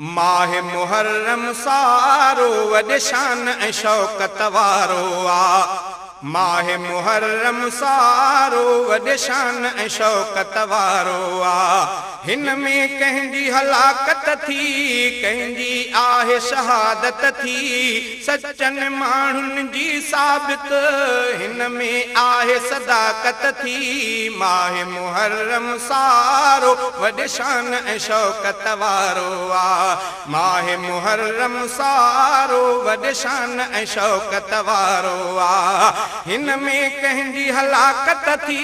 माह मुहर्रम सारो वॾे शान ऐं शौक़त वारो आ। माह मुहर्रम सारो वॾे शान ऐं शौक़त वारो आ। हिन में कंहिंजी हलाकत थी, कंहिंजी आहे शहादत थी, सचनि माण्हुनि जी साबित हिन में आहे सदाकत थी। माह मुहर्रम सारो वॾे शान ऐं शौक़त वारो आ। माह मुहर्रम सारो वॾे शान ऐं शौक़त वारो आ। हिन में कंहिंजी हलाकत थी,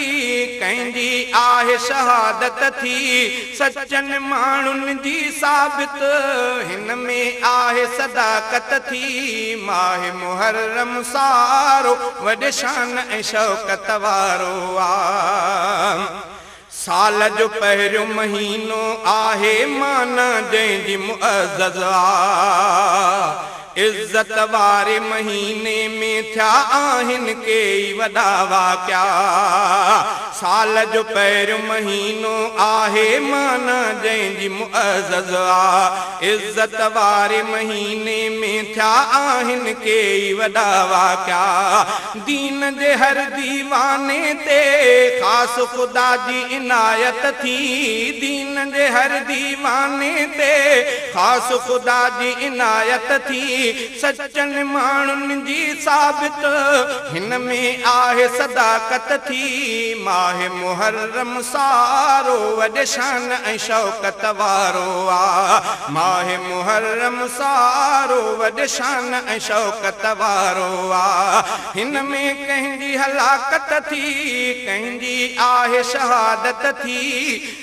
कंहिंजी आहे शहादत थी, सचनि माण्हुनि जी साबित हिन में आहे सदाकत थी। माह मुहर्रम सारो वॾे शान ऐं शौक़त वारो आ। साल जो पहिरियों महीनो आहे माना जंहिंजी मुअज़्ज़ज़ आ। इज़्ज़त वारे महीने में थिया आहिनि कई वॾा वाक़िया। साल जो पहिरियों महीनो आहे माना जंहिंजी मुअज़्ज़ज़ आ। इज़्ज़त वारे महीने में थिया आहिनि कई वॾा वाक़िया। दीन जे हर दीवाने ते ख़ासि ख़ुदा जी इनायत थी। दीन जे हर दीवाने ते ख़ासि ख़ुदा जी इनायत थी। सचनि माण्हुनि जी साबित हिन में आहे सदाकत थी। माह मुहर्रम सारो वॾे शान ऐं शौक़त वारो आ। माह मुहर्रम सारो वॾे शान ऐं शौक़त वारो आ। हिन में कंहिंजी हलाकत थी, कंहिंजी आहे शहादत थी,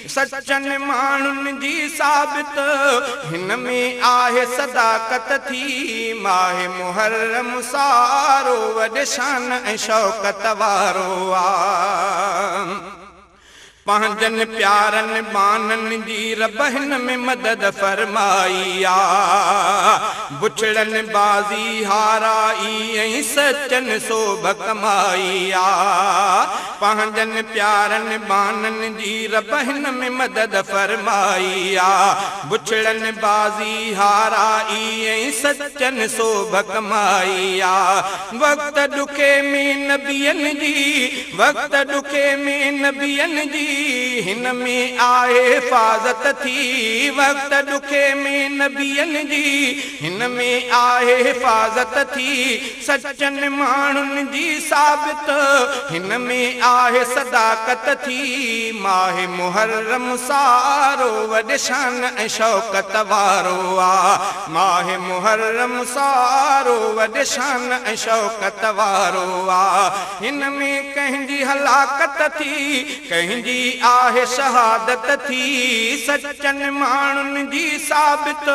सचनि माण्हुनि जी साबित हिन में आहे सदाकत थी। माह मुहर्रम सारो वॾे शान ऐं शौक़त वारो आ। पंहिंजनि प्यारनि बाननि जी रब हिन में मदद फरमाई आ। बुछड़नि बाज़ी हाराई ऐं सचनि सोभ कमाई आ। पंहिंजनि प्यारनि बाननि जी रब हिन में मदद फरमाई आ। बुछड़नि बाज़ी हाराई ऐं सचनि सोभ कमाई आ। वक़्त ॾुखे में नबियनि जी, वक़्त ॾुखे में नबियनि जी हिन में आहे हिफ़ाज़त थी। वक़्त ॾुखे में नबियनि जी हिन में आहे हिफ़ाज़त थी। सचनि माण्हुनि जी साबित हिन में आहे सदाकत थी। माह मुहर्रम सारो वॾे शान ऐं शौक़त वारो आ। माह मुहर्रम सारो वॾे शान ऐं शौक़त वारो आ। हिन में कंहिंजी हलाकत थी, कंहिंजी आहे शहादत थी, सचनि माण्हुनि जी साबित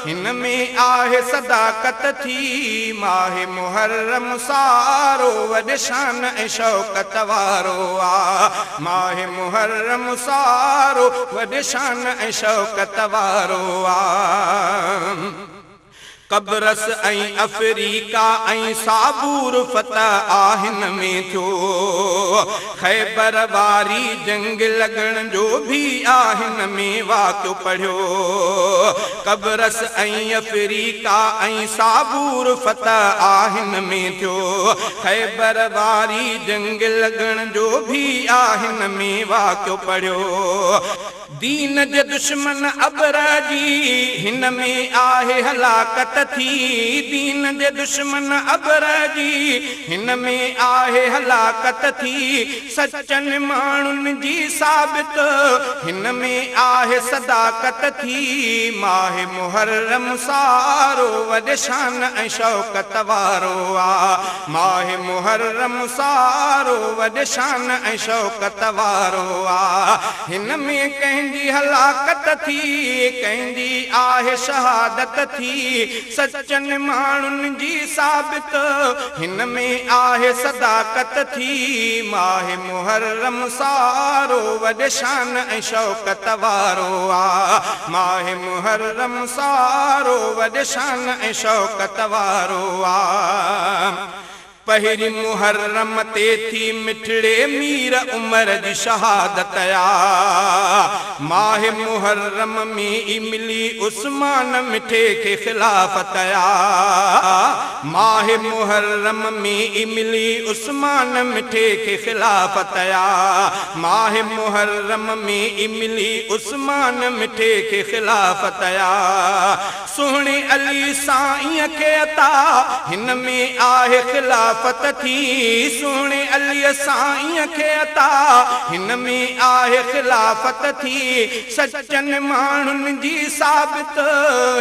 हिन में आहे सदाकत थी। माह मुहर्रम सारो वॾे शान ऐं शौक़त वारो आ। माह मुहर्रम सारो वॾे शान ऐं शौक़त वारो आ। कब्रस ऐं अफ्रीका ऐं साबूर फतह आहिन में थियो। ख़ैबर वारी जंग लॻण जो बि आहिन में वाक़ियो पढ़ियो। कब्रस ऐं अफ्रीका ऐं साबूर फतह आहिन में थियो। ख़ैबर वारी जंग लॻण जो बि आहिन में वाक़ियो पढ़ियो। दीन जे दुश्मन अबर जी हिन में आहे हलाकत थी। दीन जे दुश्मन अबर जी हिन में आहे हलाकत थी। सचनि माण्हुनि जी साबित हिन में आहे सदाकत थी। माह मुहर्रम सारो वॾे शान ऐं शौक़त वारो आ। माह मुहर्रम सारो वॾे शान ऐं शौक़त वारो आ। हिन में कंहिंजी हलाकत थी, कंहिंजी आहे शहादत थी, सचनि माण्हुनि जी साबित हिन में आहे सदाकत थी। माह मुहर्रम सारो वॾे शान ऐं शौक़त वारो आ। माह मुहर्रम सारो वॾे शान ऐं शौक़त वारो आ। पहिरीं मुहर्रम ते थी मिठड़े मीर उमर जी शहादत आ। माह मुहर्रम में ई मिली उस्मान मिठे के खिलाफत आ। माह मुहर्रम में ई मिली उस्मान मिठे के खिलाफत आ। माह मुहर्रम में ई मिली उस्मान मिठे के खिलाफत आ। सुहिणे अली साईं खे अता हिन में आहे खिलाफत थी। सुहिणे अली साईं खे अता हिन में आहे खिलाफत थी। सचनि माण्हुनि जी साबित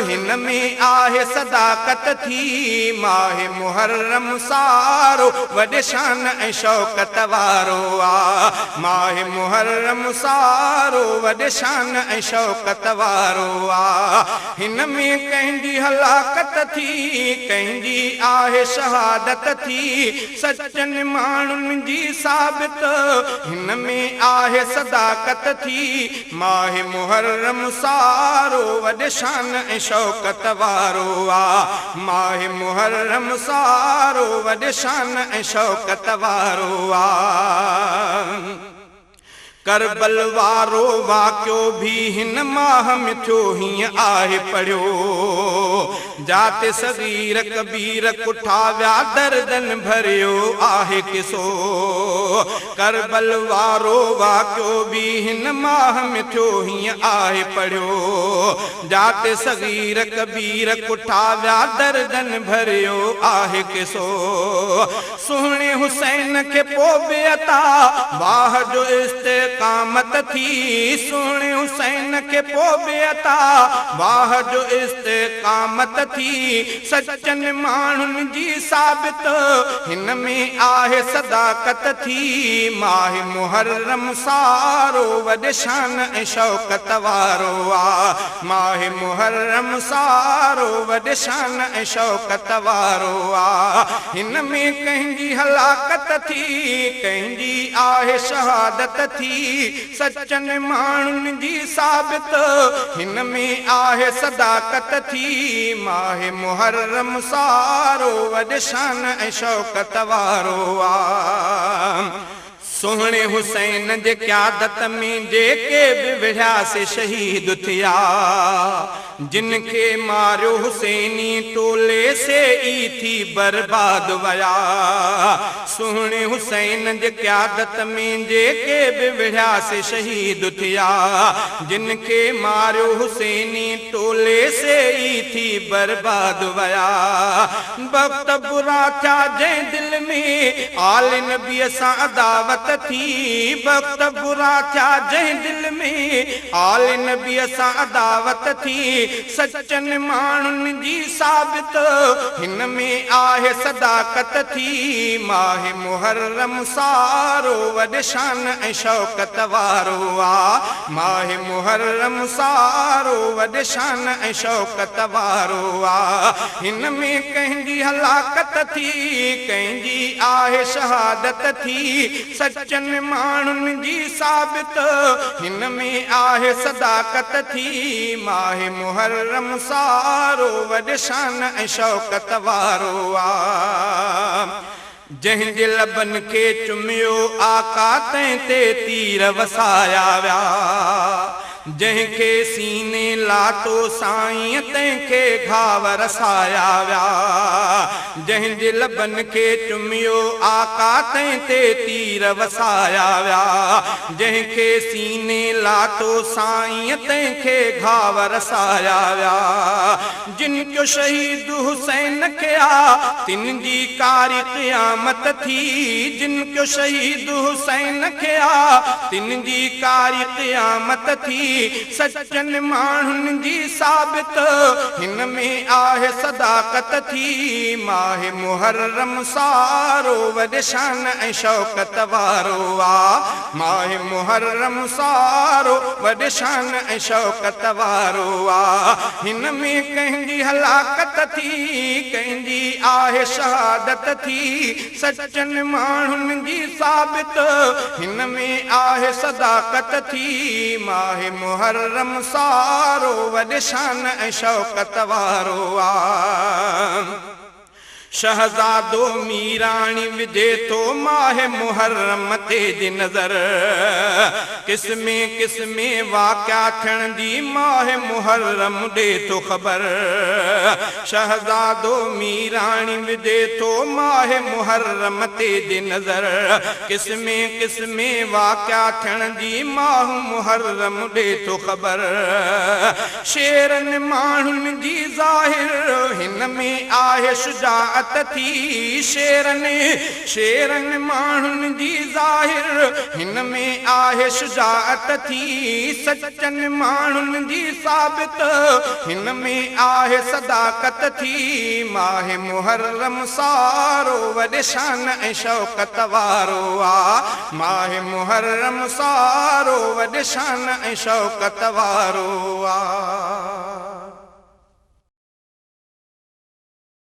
हिन में आहे सदाकत थी। माह मुहर्रम सारो वॾे शान ऐं शौकत वारो आ। माह मुहर्रम सारो वॾे शान ऐं शौकत वारो आ। हिन में कंहिंजी हलाकत थी, कंहिंजी आहे शहादत थी। सचनि माण्हुनि जी साबित हिन में आहे सदाकत थी। माह मुहर्रम सारो वॾे शान ऐं शौकत वारो आ। माह मुहर्रम सारो वॾे शान ऐं शौकत वारो आ। करबल वारो वाक़ियो भी हिन माह में थियो हीअं आहे पढ़ियो। जाते सगीर कबीर कुठाव्या दर्दन भरियो आहे किसो। करबल वारो वाक़ियो भी हिन माह में थियो हीअं आहे पढ़ियो। जाते सगीर कबीर कुठाव्या दर्दन भरियो आहे किसो। सुहिणे हुसैन खे पोइ अता वाह जो इस्तिकामत थी। सुहिणे हुसैन खे पोइ अता वाह जो इस्तिकामत थी। सचनि माण्हुनि जी साबित हिन में आहे सदाकत थी। माह मुहर्रम सारो वॾे शान ऐं शौकत वारो आ। माह मुहर्रम सारो वॾे शान ऐं शौकत वारो आ। हिन में कंहिंजी हलाकत थी, कंहिंजी आहे शहादत थी। सचनि माण्हुनि जी साबित हिन में आहे सदाकत थी। माह मुहर्रम सारो वॾे शान ऐं शौकत वारो आ। सुहिणे हुसैन जे क़यादत में जेके बि विढ़ियासे शहीद थिया। जिन खे मारियो हुसैनी टोले से ई थी बर्बाद वया। सुहिणे हुसैन जे क़यादत में जेके बि विढ़ियासे शहीद थिया। जिन खे मारियो हुसैनी टोले से ई थी बर्बाद वया। वक़्त बुरा थिया जंहिं दिल में आल नबीअ सां अदावत थी। वक़्त बुरा थिया जंहिं दिल में आल नबीअ सां अदावत थी। सचनि माण्हुनि जी साबित हिन में आहे सदाकत थी। माह मुहर्रम सारो वॾे शान ऐं शौकत वारो आ। माह मुहर्रम सारो वॾे शान ऐं शौकत वारो आ। हिन में कंहिंजी हलाकत थी, कंहिंजी आहे शहादत थी। सचनि माण्हुनि जी साबित हिन में आहे सदाकत थी। माह मुहर्रम सारो वॾे शान ऐं शौकत वारो आ। जंहिंजे लबनि खे चुमियो आका तंहिं ते तीर वसाया विया। जंहिंखे सीने लातो साईं तंहिंखे घाव रसाया विया। जंहिंजे लबनि खे चुमियो आका तंहिं ते तीर वसाया विया। जंहिंखे सीने लातो साईं तंहिंखे घाव रसाया विया। जिन जो शहीद हुसैन खे आ तिन जी कारी क़यामत थी। जिन जो शहीद हुसैन खे आ तिन जी कारी क़यामत थी। सचनि माण्हुनि जी साबित हिन में आहे सदाकत थी। माह मुहर्रम सारो वॾे शान ऐं शौकत वारो आ। माह मुहर्रम सारो वॾे शान ऐं शौकत वारो आ। हिन में कंहिंजी हलाकत थी, कंहिंजी आहे शहादत थी। सचनि माण्हुनि जी साबित हिन में आहे सदाकत थी। माह मुहर्रम सारो वॾे शान ऐं शौकत वारो आ। शहज़ादो मीराणी विझे थो माह मुहर्रम ते दी नज़र किस्मे किस्मे वाक़िया थियण जी माह मुहर्रम ॾे थो ख़बर शहज़ादो मीराणी विझे थो माह मुहर्रम ते दी नज़र किस्मे किस्मे वाक़िया थियण जी माह मुहर्रम ॾे थो ख़बर शेरनि माण्हुनि जी ज़ाहिर हिन में आहे शुजाअत थी शेरनि माण्हुनि जी ज़ाहिर हिन में आहे शुजाअत थी सचनि माण्हुनि जी साबित हिन में आहे सदाकत थी माह मुहर्रम सारो वॾे शान ऐं शौक़त वारो आ माह मुहर्रम सारो वॾे शान ऐं शौक़त वारो आ